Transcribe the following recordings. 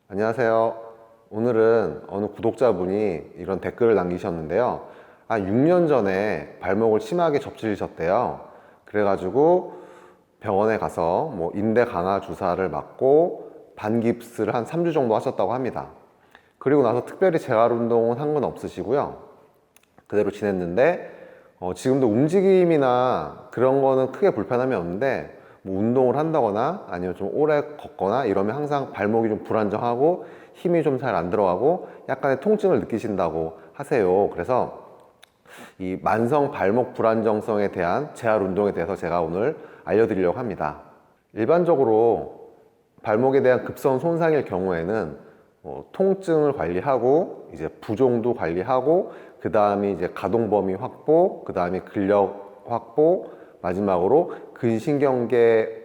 안녕하세요. 오늘은 어느 구독자분이 이런 댓글을 남기셨는데요. 6년 전에 발목을 심하게 접질리셨대요. 그래가지고 병원에 가서 인대 강화 주사를 맞고 반깁스를 한 3주 정도 하셨다고 합니다. 그리고 나서 특별히 재활 운동은 한 건 없으시고요. 그대로 지냈는데 지금도 움직임이나 그런 거는 크게 불편함이 없는데 운동을 한다거나 아니면 좀 오래 걷거나 이러면 항상 발목이 좀 불안정하고 힘이 좀 잘 안 들어가고 약간의 통증을 느끼신다고 하세요. 그래서 이 만성 발목 불안정성에 대한 재활 운동에 대해서 제가 오늘 알려드리려고 합니다. 일반적으로 발목에 대한 급성 손상일 경우에는 통증을 관리하고 이제 부종도 관리하고 그 다음에 이제 가동 범위 확보, 그 다음에 근력 확보, 마지막으로 근신경계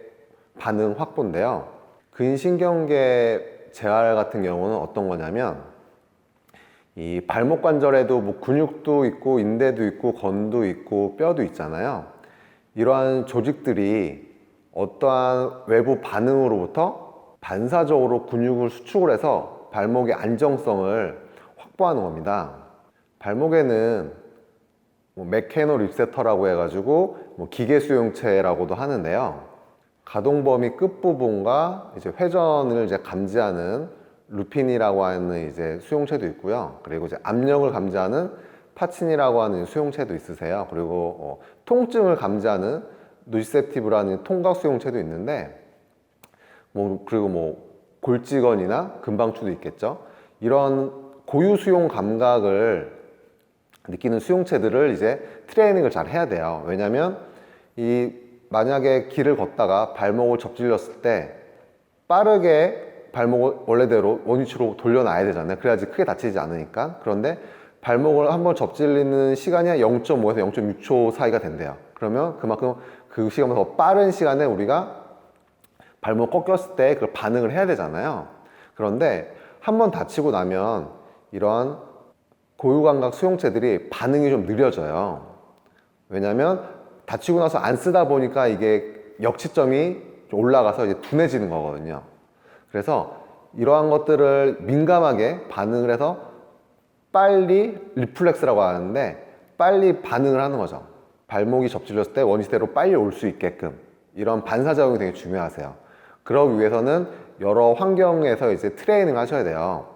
반응 확보인데요. 근신경계 재활 같은 경우는 어떤 거냐면 이 발목 관절에도 근육도 있고 인대도 있고 건도 있고 뼈도 있잖아요. 이러한 조직들이 어떠한 외부 반응으로부터 반사적으로 근육을 수축을 해서 발목의 안정성을 확보하는 겁니다. 발목에는 메케노 립세터라고 해가지고 기계 수용체라고도 하는데요. 가동 범위 끝부분과 이제 회전을 이제 감지하는 루핀이라고 하는 이제 수용체도 있고요. 그리고 이제 압력을 감지하는 파친이라고 하는 수용체도 있으세요. 그리고 통증을 감지하는 노시셉티브라는 통각 수용체도 있는데 그리고 골직원이나 근방추도 있겠죠. 이런 고유 수용 감각을 느끼는 수용체들을 이제 트레이닝을 잘 해야 돼요. 왜냐면 만약에 길을 걷다가 발목을 접질렸을 때 빠르게 발목을 원래대로 원위치로 돌려놔야 되잖아요. 그래야지 크게 다치지 않으니까. 그런데 발목을 한번 접질리는 시간이 0.5에서 0.6초 사이가 된대요. 그러면 그만큼 그 시간보다 더 빠른 시간에 우리가 발목 꺾였을 때 그걸 반응을 해야 되잖아요. 그런데 한번 다치고 나면 이러한 고유감각 수용체들이 반응이 좀 느려져요. 왜냐면 다치고 나서 안 쓰다 보니까 이게 역치점이 좀 올라가서 이제 둔해지는 거거든요. 그래서 이러한 것들을 민감하게 반응을 해서 빨리 리플렉스라고 하는데 빨리 반응을 하는 거죠. 발목이 접질렸을 때 원위치대로 빨리 올 수 있게끔 이런 반사작용이 되게 중요하세요. 그러기 위해서는 여러 환경에서 이제 트레이닝 하셔야 돼요.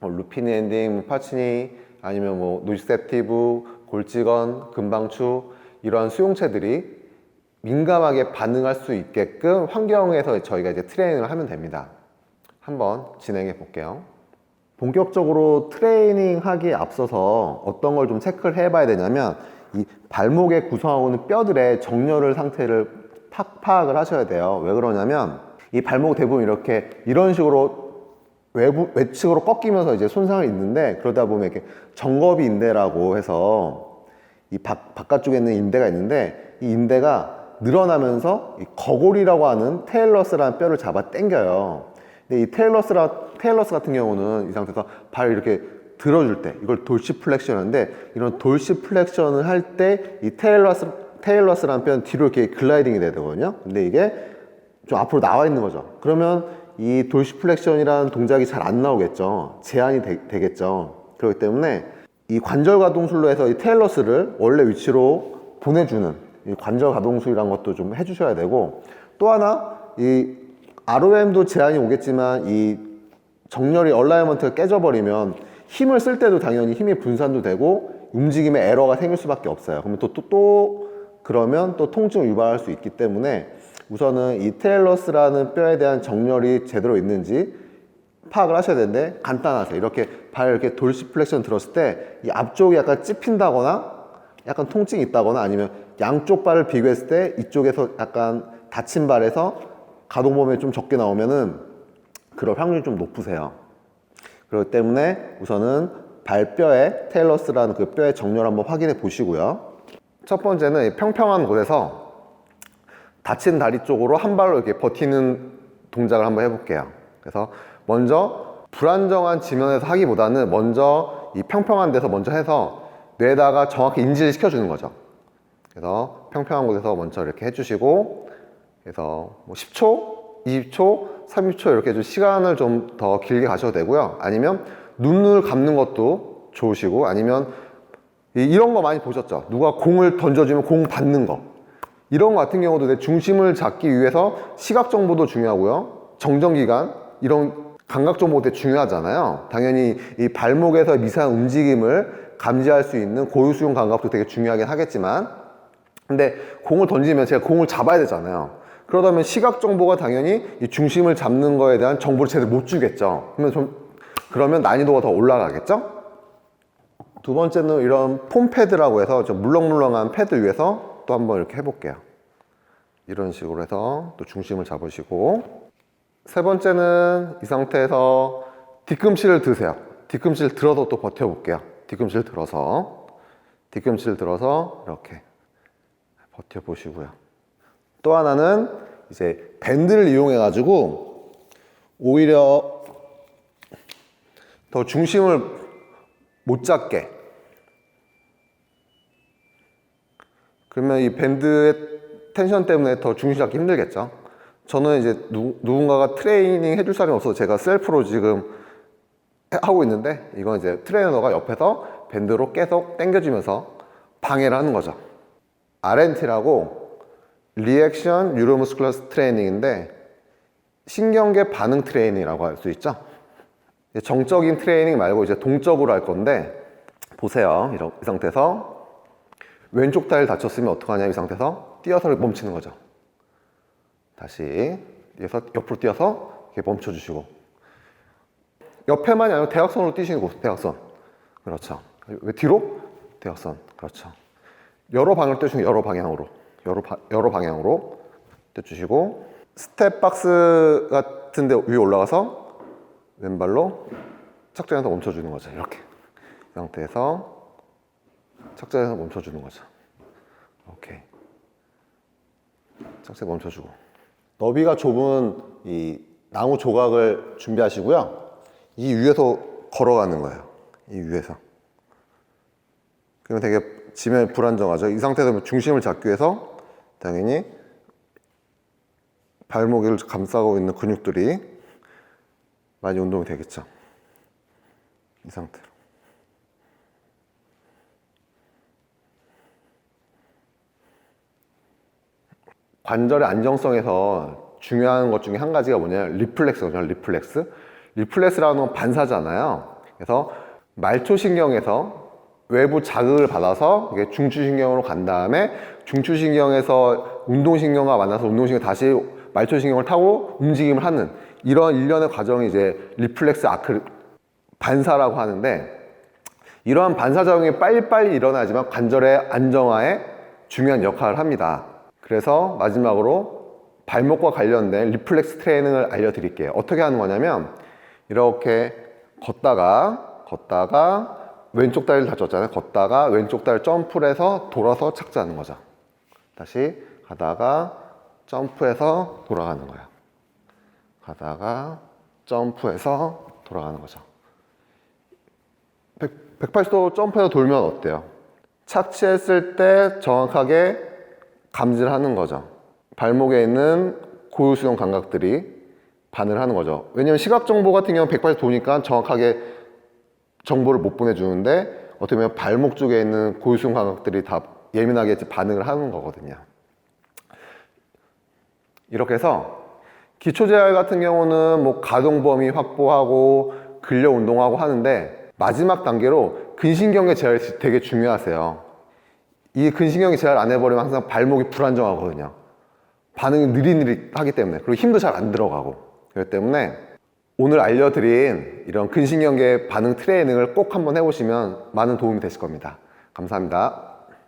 루피니 엔딩, 파치니 아니면 노시셉티브, 골직원, 근방추 이러한 수용체들이 민감하게 반응할 수 있게끔 환경에서 저희가 이제 트레이닝을 하면 됩니다. 한번 진행해 볼게요. 본격적으로 트레이닝 하기에 앞서서 어떤 걸 좀 체크를 해 봐야 되냐면 이 발목에 구성하고 있는 뼈들의 정렬을 상태를 파악을 하셔야 돼요. 왜 그러냐면 이 발목 대부분 이런 식으로 외측으로 꺾이면서 이제 손상을 입는데 그러다 보면 이렇게 정겁이 인대라고 해서 이 바깥쪽에 있는 인대가 있는데 이 인대가 늘어나면서 이 거골이라고 하는 테일러스라는 뼈를 잡아 당겨요. 근데 이 테일러스 같은 경우는 이 상태에서 발을 이렇게 들어줄 때 이걸 돌시플렉션 하는데 이런 돌시플렉션을 할 때 이 테일러스라는 뼈는 뒤로 이렇게 글라이딩이 돼야 되거든요. 근데 이게 좀 앞으로 나와 있는 거죠. 그러면 이 돌시플렉션이라는 동작이 잘 안 나오겠죠. 제한이 되겠죠. 그렇기 때문에 이 관절 가동술로 해서 이 테일러스를 원래 위치로 보내주는 이 관절 가동술이라는 것도 좀 해주셔야 되고, 또 하나 이 ROM도 제한이 오겠지만 이 정렬이 얼라이먼트가 깨져버리면 힘을 쓸 때도 당연히 힘이 분산도 되고 움직임에 에러가 생길 수밖에 없어요. 그러면 그러면 또 통증을 유발할 수 있기 때문에 우선은 이 테일러스라는 뼈에 대한 정렬이 제대로 있는지 파악을 하셔야 되는데 간단하세요. 이렇게 이렇게 돌시플렉션 들었을 때 이 앞쪽이 약간 찝힌다거나 약간 통증이 있다거나 아니면 양쪽 발을 비교했을 때 이쪽에서 약간 다친 발에서 가동 범위가 좀 적게 나오면은 그럴 확률이 좀 높으세요. 그렇기 때문에 우선은 발뼈에 테일러스라는 그 뼈의 정렬 한번 확인해 보시고요. 첫 번째는 평평한 곳에서 다친 다리 쪽으로 한 발로 이렇게 버티는 동작을 한번 해볼게요. 그래서 먼저 불안정한 지면에서 하기보다는 먼저 이 평평한 데서 먼저 해서 뇌에다가 정확히 인지를 시켜주는 거죠. 그래서 평평한 곳에서 먼저 이렇게 해주시고, 그래서 10초 20초, 30초 이렇게 좀 시간을 좀 더 길게 가셔도 되고요. 아니면 눈을 감는 것도 좋으시고, 아니면 이런 거 많이 보셨죠? 누가 공을 던져주면 공 받는 거. 이런 거 같은 경우도 내 중심을 잡기 위해서 시각 정보도 중요하고요. 정전기관, 이런 감각 정보가 되게 중요하잖아요. 당연히 이 발목에서 미세한 움직임을 감지할 수 있는 고유수용 감각도 되게 중요하긴 하겠지만, 근데 공을 던지면 제가 공을 잡아야 되잖아요. 그러다 보면 시각 정보가 당연히 이 중심을 잡는 거에 대한 정보를 제대로 못 주겠죠. 그러면 난이도가 더 올라가겠죠? 두 번째는 이런 폼 패드라고 해서 좀 물렁물렁한 패드 위에서 또 한번 이렇게 해볼게요. 이런 식으로 해서 또 중심을 잡으시고, 세 번째는 이 상태에서 뒤꿈치를 드세요. 뒤꿈치를 들어서 또 버텨볼게요. 뒤꿈치를 들어서 이렇게 버텨보시고요. 또 하나는 이제 밴드를 이용해 가지고 오히려 더 중심을 못 잡게, 그러면 이 밴드의 텐션 때문에 더 중심 잡기 힘들겠죠. 저는 이제 누군가가 트레이닝 해줄 사람이 없어서 제가 셀프로 지금 하고 있는데, 이건 이제 트레이너가 옆에서 밴드로 계속 당겨주면서 방해를 하는 거죠. RNT라고 리액션 뉴로무스쿨러 트레이닝인데, 신경계 반응 트레이닝이라고 할 수 있죠. 정적인 트레이닝 말고 이제 동적으로 할 건데, 보세요. 이 상태에서 왼쪽 다리를 다쳤으면 어떡하냐. 이 상태에서 뛰어서 멈추는 거죠. 다시 뛰어서 옆으로 뛰어서 이렇게 멈춰주시고, 옆에만이 아니고 대각선으로 뛰시는 곳. 대각선. 그렇죠. 왜 뒤로? 대각선. 그렇죠. 여러 방향으로 뛰시고, 여러 방향으로 뛰어주시고, 스텝 박스 같은 데 위에 올라가서 왼발로 착지해서 멈춰주는 거죠. 이렇게. 이 상태에서 착지해서 멈춰주는 거죠. 오케이. 착지 멈춰주고, 너비가 좁은 이 나무 조각을 준비하시고요. 이 위에서 걸어가는 거예요. 이 위에서. 그러면 되게 지면이 불안정하죠. 이 상태에서 중심을 잡기 위해서 당연히 발목을 감싸고 있는 근육들이 많이 운동이 되겠죠. 이 상태로. 관절의 안정성에서 중요한 것 중에 한 가지가 뭐냐면 리플렉스거든요. 리플렉스라는 건 반사잖아요. 그래서 말초신경에서 외부 자극을 받아서 이게 중추신경으로 간 다음에 중추신경에서 운동신경과 만나서 운동신경이 다시 말초신경을 타고 움직임을 하는 이런 일련의 과정이 이제 리플렉스 아크 반사라고 하는데, 이러한 반사작용이 빨리빨리 일어나지만 관절의 안정화에 중요한 역할을 합니다. 그래서 마지막으로 발목과 관련된 리플렉스 트레이닝을 알려드릴게요. 어떻게 하는 거냐면, 이렇게 걷다가 왼쪽 다리를 다쳤잖아요. 걷다가 왼쪽 다리를 점프를 해서 돌아서 착지하는 거죠. 다시 가다가 점프해서 돌아가는 거예요. 가다가 점프해서 돌아가는 거죠. 180도 점프해서 돌면 어때요? 착지했을 때 정확하게 감지를 하는 거죠. 발목에 있는 고유수용 감각들이 반응을 하는 거죠. 왜냐면 시각 정보 같은 경우는 180도 도니까 정확하게 정보를 못 보내주는데, 어떻게 보면 발목 쪽에 있는 고유수용 감각들이 다 예민하게 반응을 하는 거거든요. 이렇게 해서 기초재활 같은 경우는 뭐 가동 범위 확보하고 근력 운동하고 하는데, 마지막 단계로 근신경계 재활이 되게 중요하세요. 이 근신경계 재활 안 해버리면 항상 발목이 불안정하거든요. 반응이 느릿느릿하기 때문에, 그리고 힘도 잘 안 들어가고. 그렇기 때문에 오늘 알려드린 이런 근신경계 반응 트레이닝을 꼭 한번 해보시면 많은 도움이 되실 겁니다. 감사합니다.